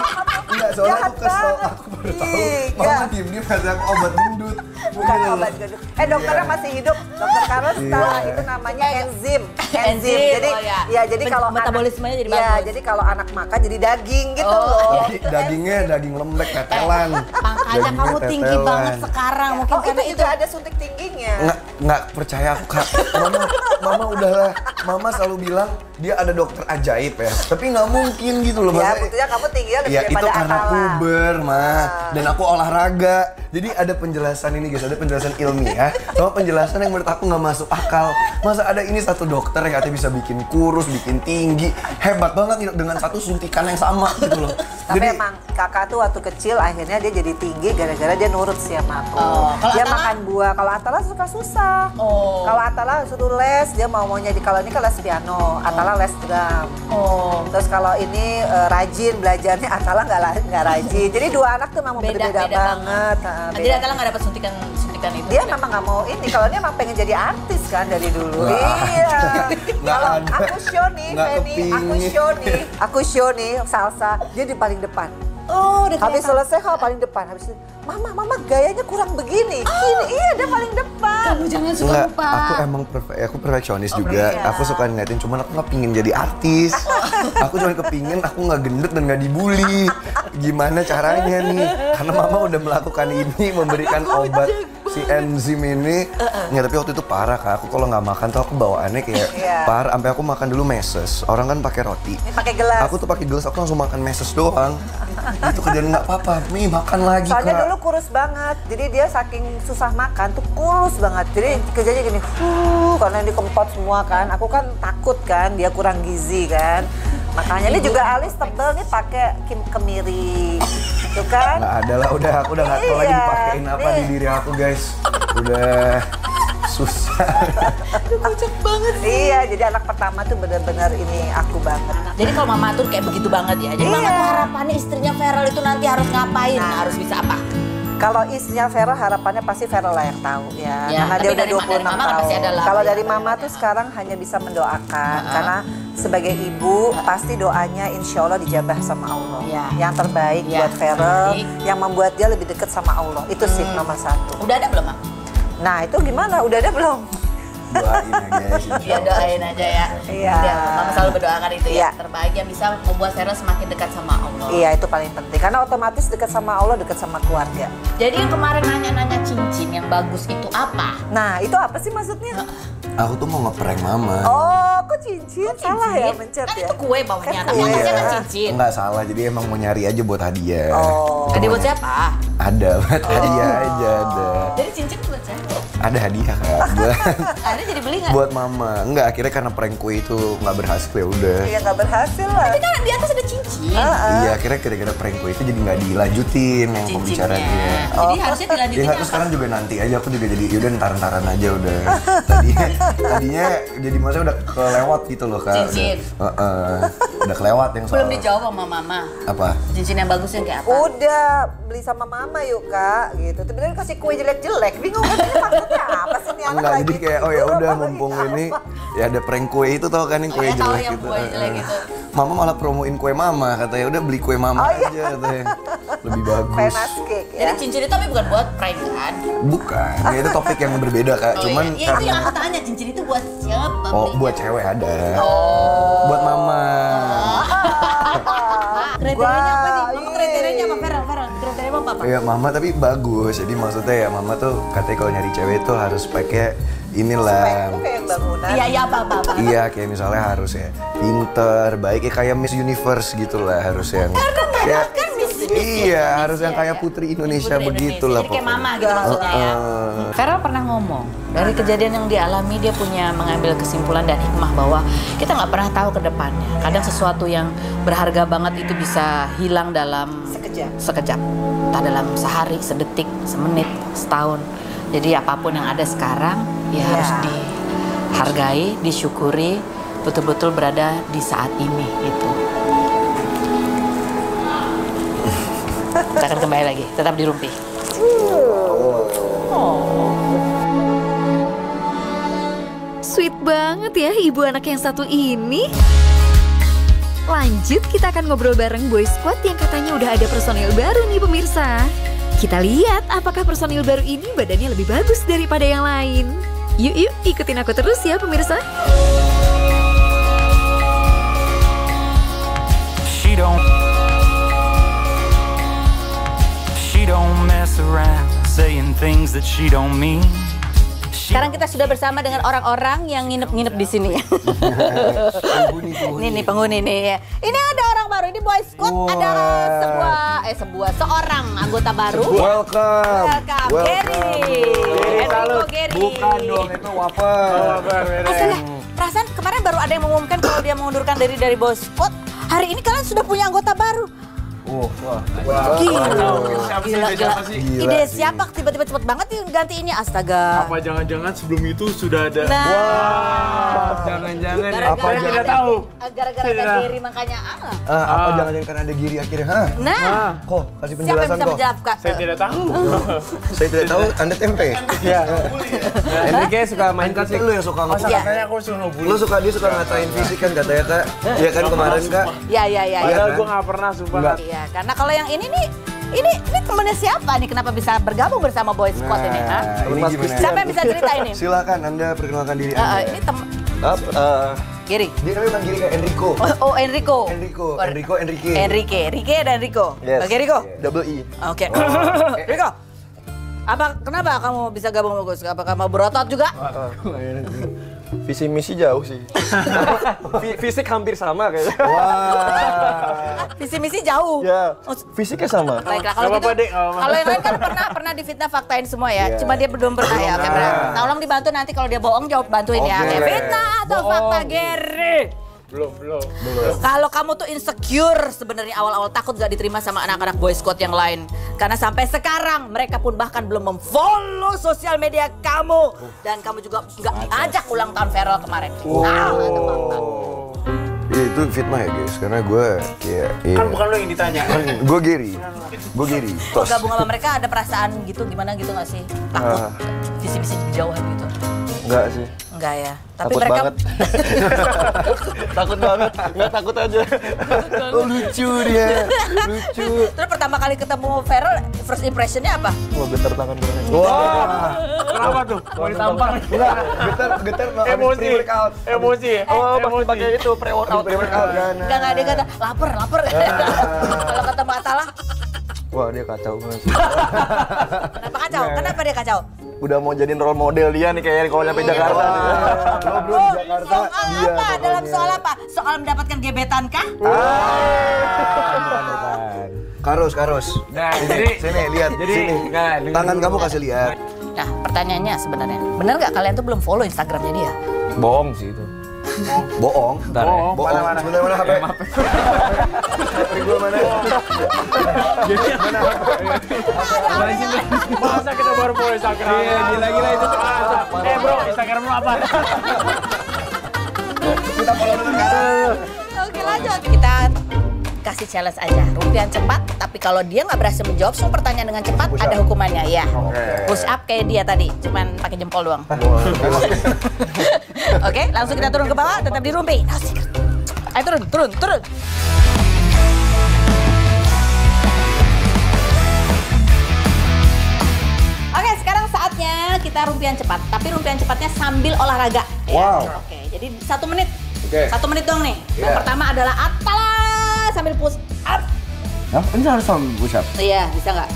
enggak, soalnya Jahat aku kesel, banget. aku baru tahu. Ih, Mama enggak. diem-diem ngasih aku obat gendut. Bukan Gitu loh. obat gendut. Dokternya masih hidup. Dokter Karosta Iya. itu namanya enzim. Enzim, Jadi oh ya. ya jadi kalau Metabolismenya jadi ya, bagus. jadi kalau anak makan jadi daging gitu Oh, loh. Jadi dagingnya daging lembek tetelan. Makanya Dagingnya kamu tinggi tetelan. banget sekarang. Mungkin Oh, karena itu juga ada suntik tingginya. Nggak percaya aku Kak. Mama udahlah. Mama selalu bilang dia ada dokter ajaib ya. Tapi nggak mungkin gitu loh. Ya, Maksudnya- buktinya kamu tingginya lebih Ya itu daripada karena Atala. puber mah. Dan aku olahraga. Jadi ada penjelasan ini guys, ada penjelasan ilmiah sama penjelasan yang menurut aku nggak masuk akal. Masa ada ini satu dokter yang katanya bisa bikin kurus, bikin tinggi. Hebat banget dengan satu suntikan yang sama gitu loh. Tapi emang kakak tuh waktu kecil akhirnya dia jadi tinggi gara-gara dia nurut sih sama aku. Oh, kalau Dia Atala? makan buah. Kalau Atala suka susah. Oh. Kalau Atala suruh les, dia maunya di kalau ini kan les piano, Atala les drum. Oh. Terus kalau ini rajin belajarnya, Atala nggak rajin. Jadi dua anak tuh memang Beda berbeda banget. banget. Jadi Atala nggak dapat suntikan itu. Dia memang nggak mau ini. Kalau dia emang pengen jadi artis kan dari dulu. Nggak Iya. ada. Nggak Kalau ada. aku show nih, Nggak Feni, kepingin. aku show nih salsa, dia di paling depan. Oh, udah Habis kelihatan. selesai kalau paling depan, habis itu, mama gayanya kurang begini. Gini, iya dia paling depan. Kamu jangan suka Enggak, lupa. aku emang aku perfeksionis juga. iya. Aku suka ngeliatin, cuman aku nggak pingin jadi artis. Aku cuma kepingin aku nggak gendut dan nggak dibully. Gimana caranya nih? Karena mama udah melakukan ini, memberikan obat si enzim ini. Ya tapi waktu itu parah Kak. Aku kalau nggak makan tuh aku bawaannya kayak Iya. parah. Sampai aku makan dulu meses. Orang kan pakai roti. Ini pakai gelas. Aku tuh pakai gelas, aku langsung makan meses doang. Itu kerjaan nggak apa-apa. Mie makan lagi Soalnya Kak. dulu kurus banget, jadi dia saking susah makan tuh kurus banget. Jadi kerjanya gini, karena dikempot semua kan. Aku kan takut kan, dia kurang gizi kan. Makanya ini juga alis tebel nih pakai kemiri, tuh kan? Nggak ada lah, aku udah nggak tahu lagi Iya, dipakein apa nih. di diri aku guys. Udah susah. Kocak banget. Iya, jadi anak pertama tuh bener-bener ini aku banget. Jadi kalau mama tuh kayak begitu banget ya. Jadi mama Iya. tuh harapannya istrinya Feral itu nanti harus ngapain? Harus bisa apa? Kalau istrinya Vera harapannya pasti Vera lah yang tahu ya, Ya, karena tapi dia udah dari 26 mama kan tahun. pasti ada lah. Kalau dari mama tuh sekarang hanya bisa mendoakan, karena sebagai ibu pasti doanya insya Allah dijabah sama Allah. Ya. Yang terbaik Ya, buat Vera, baik. yang membuat dia lebih dekat sama Allah. Itu sih nomor satu. Udah ada belum, Ma? Nah itu gimana? Udah ada belum? Doain ya guys. Iya, doain aja ya. Iya. Udah, mama selalu berdoakan itu ya. Iya. Terbaik yang bisa membuat Feral semakin dekat sama Allah. Iya itu paling penting, karena otomatis dekat sama Allah, dekat sama keluarga. Jadi yang kemarin nanya-nanya cincin yang bagus itu apa? Nah itu apa sih maksudnya? Aku tuh mau ngeprank mama. Oh, kok cincin? Salah ya Cincin? mencet Kan ya? itu kue bawahnya, Kan tapi kue. atasnya kan cincin. Enggak salah, jadi emang mau nyari aja buat hadiah. Oh. Jadi buat siapa? Ada buat hadiah aja ada. Jadi cincin buat siapa? ada hadiah Kak. Akhirnya jadi beli nggak? Buat mama. Enggak, akhirnya karena prank kue itu nggak berhasil ya udah. Iya nggak berhasil lah. Tapi kan di atas ada cincin. Iya, akhirnya gara-gara prank kue itu jadi nggak dilanjutin yang pembicaranya. Jadi harusnya dilanjutin Ya nggak, terus sekarang juga nanti aja aku juga jadi yaudah ntar-ntaran aja udah. Tadinya jadi masa udah kelewat gitu loh Kak. Cincin. Udah kelewat yang soal. Belum dijawab sama mama. Apa? Cincin yang bagus yang kayak apa? Udah beli sama mama yuk Kak gitu. Tiba-tiba kasih kue jelek-jelek. Bingung kan ini maksudnya apa sih nih anak Enggak, lagi jadi kayak oh ya tidur udah apa mumpung lagi ini apa. ya ada prank kue itu tau kan yang kue Tahu jelek yang gitu. kue jelek itu. Mama malah promoin kue mama katanya udah beli kue mama iya. aja katanya. Lebih bagus. Penas cake ya. Jadi cincin itu tapi bukan buat prank kan? Bukan, ya itu topik yang berbeda Kak. Cuman iya. Ya, itu yang aku tanya, cincin itu buat siapa? oh belinya? buat cewek ada. Buat mama. Kriterianya apa nih? Mama Wah, kriterianya apa? Feral, kriterianya apa? Ya mama tapi bagus. Jadi maksudnya ya mama tuh katanya kalau nyari cewek tuh harus pakai inilah. Kayak kayak bangunan. Iya, apa? Iya, kayak misalnya harus ya pinter, baik ya kayak Miss Universe gitu lah harus yang kayak kan Miss iya, harus yang kayak Putri Indonesia begitu lah Jadi kayak mama gitu maksudnya ya. Feral pernah ngomong, dari kejadian yang dialami dia punya mengambil kesimpulan dan hikmah bahwa kita nggak pernah tahu ke depannya. Kadang sesuatu yang berharga banget itu bisa hilang dalam sekejap. Entah dalam sehari, sedetik, semenit, setahun. Jadi apapun yang ada sekarang ya harus dihargai, disyukuri, betul-betul berada di saat ini gitu. Kita akan kembali lagi, tetap di Rumpi. Sweet banget ya ibu anak yang satu ini. Lanjut, kita akan ngobrol bareng Boy Squad yang katanya udah ada personil baru nih pemirsa. Kita lihat apakah personil baru ini badannya lebih bagus daripada yang lain. Yuk, ikutin aku terus ya pemirsa. She don't mess around saying things that she don't mean. Sekarang kita sudah bersama dengan orang-orang yang nginep-nginep di sini. Ini nih penghuni nih. Ini ada orang baru, ini Boy Squad. Ada seorang anggota baru. Welcome. Gary. Enrico Gary. Bukan dong, itu wafer. Astaga, perasaan kemarin baru ada yang mengumumkan kalau dia mengundurkan diri dari Boy Squad. Hari ini kalian sudah punya anggota baru. Gila. Ide siapa tiba-tiba cepet banget nih gantiinnya, astaga. Apa jangan-jangan sebelum itu sudah ada? Jangan-jangan Apa tidak tahu? Gara-gara ada Gary makanya Apa jangan-jangan kan ada Giri akhirnya? Hah? Nah, Kok kasih siapa yang penjelasan bisa kok? menjawab Kak? Saya tidak tahu. Saya tidak tahu, Anda tempe. Ya. Enrique suka main Kan lu yang suka ngomong. Iya. Katanya aku suruh bully. Lu suka, dia suka ngatain fisik kan katanya Kak. Iya kan kemarin Kak. Ya. Padahal kan? gue nggak pernah sumpah. Enggak. Iya, karena kalau yang ini nih, ini temennya siapa nih? Kenapa bisa bergabung bersama Boy Squad ini? Ha? Ini gimana? Siapa yang bisa cerita ini? Silakan Anda perkenalkan diri Anda. Ini temen Gary. Dia namanya Bang Giri kayak Enrico. Oh, Enrico. Enrique. Enrique dan Enrico. Yes. Bang Enrico. Double E. Oke. Enrico. Kenapa kamu bisa gabung sama Boy Squad? Apa kamu berotot juga? Visi misi jauh sih. Fisik hampir sama kayaknya. Wah. Visi misi jauh. Ya, fisiknya sama. Baiklah, kalau Gak gitu, apa-apa, Dek, gak apa-apa. kalau yang lain kan pernah difitnah faktain semua ya. Cuma dia belum pernah ya. Oke, tolong dibantu nanti kalau dia bohong jawab bantuin ya. Oke. Oke, fitnah atau fakta Gary? Belum. Kalau kamu tuh insecure sebenarnya awal-awal takut gak diterima sama anak-anak Boy Squad yang lain. Karena sampai sekarang mereka pun bahkan belum memfollow sosial media kamu. Dan kamu juga gak diajak ulang tahun Feral kemarin. Itu fitnah ya guys, karena gue kayak Kan bukan lo yang ditanya. gue Giri. Kalau gabung sama mereka ada perasaan gitu gimana gitu gak sih? Takut visi-visi jauhan gitu. Enggak sih. Enggak ya. Tapi Takut mereka banget. Takut banget. Enggak takut aja. Oh, lucu dia, lucu. Terus pertama kali ketemu Feral, first impressionnya apa? Wah, getar tangan gue. Wah, Kenapa tuh? Mau ditampar? getar Emosi. pre-workout. Emosi. Oh, pasti pakai itu pre-workout. Pre-workout kan. Enggak dia kata lapar. Kalau ketemu Atala, Wah, dia kacau banget. kenapa kacau? Kenapa dia kacau? Udah mau jadiin role model dia nih kayaknya kalau nyampe Jakarta. Lo bro di Jakarta, Soal dia apa? Dalam pokoknya. soal apa? Soal mendapatkan gebetan kah? Karos. Nah, Sini, lihat. Jadi, sini. enggak, Tangan kamu kasih lihat. Nah, pertanyaannya sebenarnya, benar nggak kalian tuh belum follow Instagramnya dia? Bohong sih itu. Bohong. Bentar ya. Bohong. Sebentar mana HP? HP gua mana? Masa kita baru follow Instagram? Iya, gila itu. Bro, Instagram lu apa? Kita follow dulu sekarang. Oke, lanjut. Kita kasih challenge aja, rumpian cepat. Tapi kalau dia nggak berhasil menjawab semua pertanyaan dengan cepat, ada hukumannya ya. Push up kayak dia tadi, cuman pakai jempol doang. Oke, langsung kita turun ke bawah, tetap di rumpi. Ayo turun. Oke, sekarang saatnya kita rumpian cepat. Tapi rumpian cepatnya sambil olahraga. Wow. Oke, jadi 1 menit. Oke. 1 menit doang nih. Yang Iya. pertama adalah Atala sambil push up. Ini harus sama push up. Iya, bisa nggak?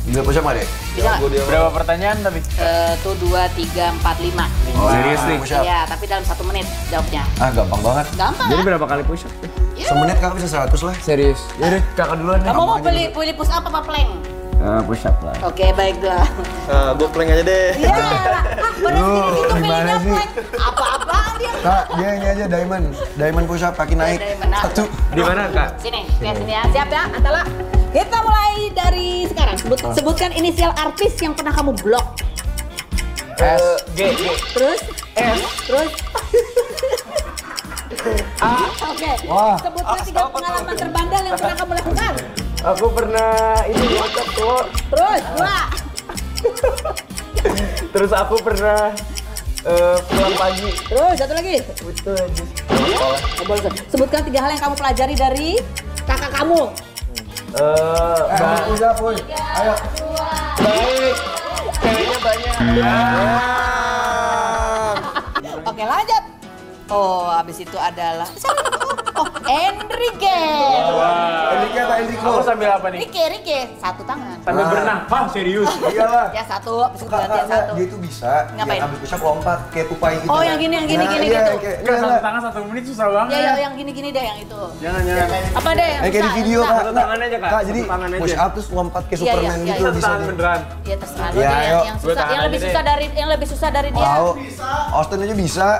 Udah push up nggak deh? Bisa nggak? Berapa pertanyaan tapi? 1, 2, 3, 4, 5. Serius nih? Push up. Iya, tapi dalam 1 menit jawabnya. Ah, gampang banget. Gampang Jadi ya? berapa kali push up? Semenit kakak bisa 100 lah. Serius. Yaudah, kakak duluan deh. Kamu mau pilih push up apa plank? Push up lah. Oke, baiklah. Gue plank aja deh. Iya, bener Lu, sih itu gimana pilihnya sih? plank. Apa-apaan dia? Kak, dia ini aja diamond push up kaki naik. Diamond, nah. 1. Di mana, Kak? Sini, lihat sini ya. Siap ya, Atala? Kita mulai dari sekarang. Sebutkan inisial artis yang pernah kamu blok. G. Terus? Terus? Oke. Sebutkan 3 pengalaman terbandal yang pernah kamu lakukan. Aku pernah ini ngocok telur. Terus, 2. Terus aku pernah pulang pagi. Terus, 1 lagi. Itu aja. Sebutkan 3 hal yang kamu pelajari dari kakak kamu. Push up, boy. Ayo. Baik. Ceweknya banyak. Oke, lanjut. Oh, habis itu adalah Enrique. Enrique apa Enrico? Kamu sambil apa nih? Rike, 1 tangan. Sambil berenang. Hah, serius? Iyalah. Ya 1, habis itu ganti yang 1. Dia itu bisa. Ngapain? Dia ambil push up lompat kayak tupai gitu. Oh, yang gini Iya, gitu. kayak Enggak, 1 tangan 1 menit susah banget. Ya, yang gini deh yang itu. Jangan. Apa deh yang kayak di susah, video yang kak. susah? Satu tangan aja, Kak. Kak, jadi Satu tangan aja. push up terus lompat kayak Iya, Superman iya, gitu iya. Satu bisa tangan dia. beneran. Ya terserah Ya, deh, ayo. yang Gua susah, tangan yang lebih aja susah dari dia. Tahu. Austin aja bisa.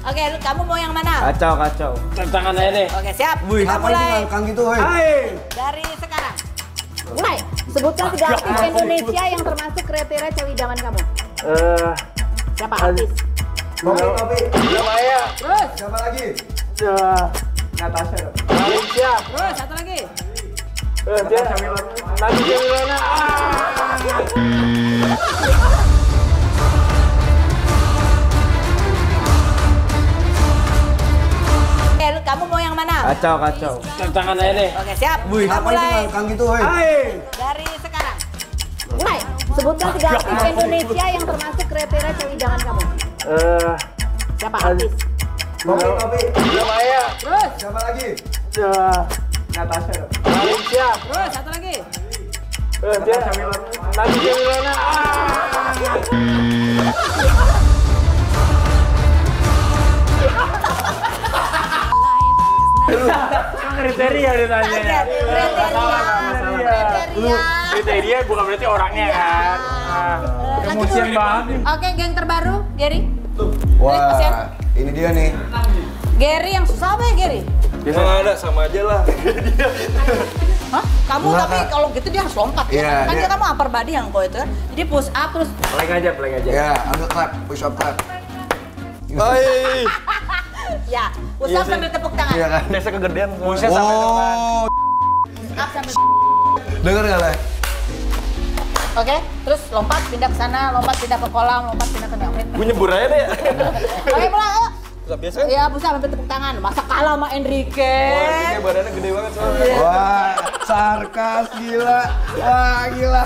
Oke, kamu mau yang mana? Kacau. Satu tangan aja deh. Oke, siap. Wih, Kita ngapain sih mulai ngangkang gitu, woi? dari sekarang. Mulai. Sebutkan 3 artis Indonesia yang termasuk kriteria cewek idaman kamu. Siapa artis? Kopi. Maya. Terus, Siapa lagi? Natasha. Malaysia. terus 1 lagi. Nanti Jamilana. Oke, kamu mau yang mana? Kacau. Satu tangan aja deh. Oke, siap. Wih, Kita ngapain sih mulai ngangkang gitu, woi? dari sekarang. Mulai. Sebutkan 3 artis Indonesia yang termasuk kriteria cewek idaman kamu. Siapa artis? Kopi. Maya. Terus, Siapa lagi? Natasha. Malaysia. terus 1 lagi. Nanti Jamilana. Kriteria ditanya. Kriteria bukan berarti orangnya kan. Emosian banget nih. Oke, geng terbaru, Gary. Wah, ini dia nih. Gary yang susah apa ya, Gary? Nggak ada, sama aja lah. Hah? Kamu Enggak, tapi Kak. kalau gitu dia harus lompat ya? Iya, Kan dia- dia kamu upper body yang kau itu kan. Jadi push up terus. Plank aja. Ya, ambil clap, push up clap. Hai. Ya, push up sambil tepuk tangan. Iya kan? Desa kegedean. Buset sampai depan. Oh, Push up sambil. denger nggak lah? Oke, terus lompat pindah ke sana, lompat pindah ke kolam, lompat pindah ke dalam. Gue nyebur aja deh ya. Oke, mulai ayo. Biasa kan? Iya, push up sambil tepuk tangan. Masa kalah sama Enrique? Wah, ini kayak badannya gede banget soalnya. Wah, sarkas gila. Wah, gila.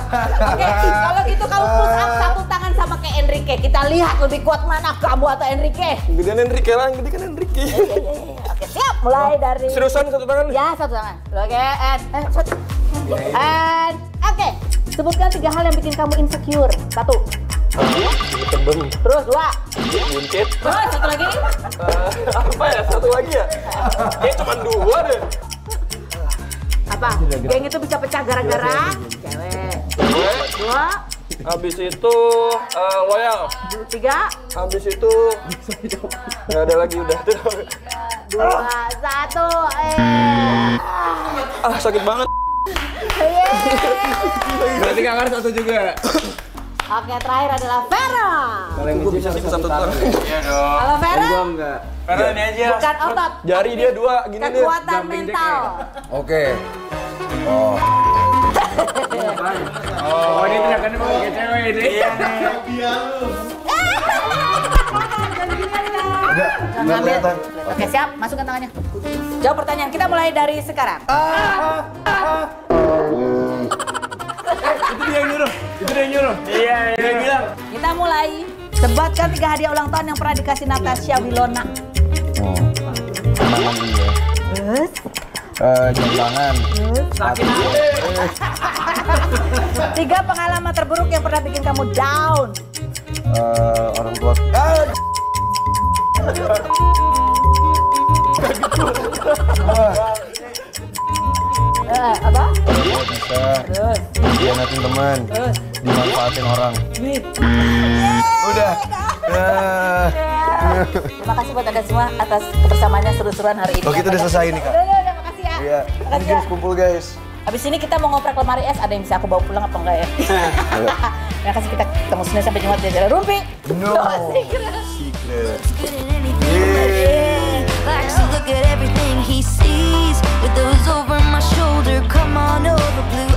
Oke, kalau gitu kamu push up 1 tangan sama kayak Enrique. Kita lihat lebih kuat mana kamu atau Enrique. Gedean Enrique lah, gede kan Enrique. Oke, siap. Mulai dari. Seriusan 1 tangan? Ya, 1 tangan. Oke, and oke. Sebutkan 3 hal yang bikin kamu insecure. 1. Tebem. Terus 2. Buncit. Terus 1 lagi. Apa ya? 1 lagi ya? Kayak cuma 2 deh. Apa? Geng itu bisa pecah gara-gara cewek. 2. Habis itu loyal. 3, Habis itu nggak ada lagi udah. 2, 1. Sakit banget. Berarti kakak harus satu juga. Oke, terakhir adalah Vera. Gue bisa sih satu orang. Iya dong. Halo Vera. Gua enggak. Karena ini aja. Bukan otot, Jari dia 2 gini deh. kekuatan mental. Oke. Oh. Oh, ini tindakannya mau kayak cewek ini. Iya nih. Enggak kelihatan. Oke, siap. Masukkan tangannya. Jawab pertanyaan. Kita mulai dari sekarang. Itu dia yang nyuruh. Iya, dia yang bilang. Kita mulai. Sebutkan 3 hadiah ulang tahun yang pernah dikasih Natasha Wilona. Tangan ini ya. Terus? Jam tangan. 3 pengalaman terburuk yang pernah bikin kamu down. Orang tua. Apa? Bisa. Dianatin teman. Dimanfaatin orang. Udah. Terima kasih buat Anda semua atas kebersamaannya seru-seruan hari ini. Oh, kita udah selesai nih, Kak. Udah, makasih ya. Iya. Makasih Ini ya. guys, kumpul guys. Habis ini kita mau ngoprek lemari es, ada yang bisa aku bawa pulang apa enggak ya? Terima kasih, kita ketemu Senin sampai Jumat di Jalan Rumpi. No. Secret. Likes to look at everything he sees with those over my shoulder. Come on over, blue.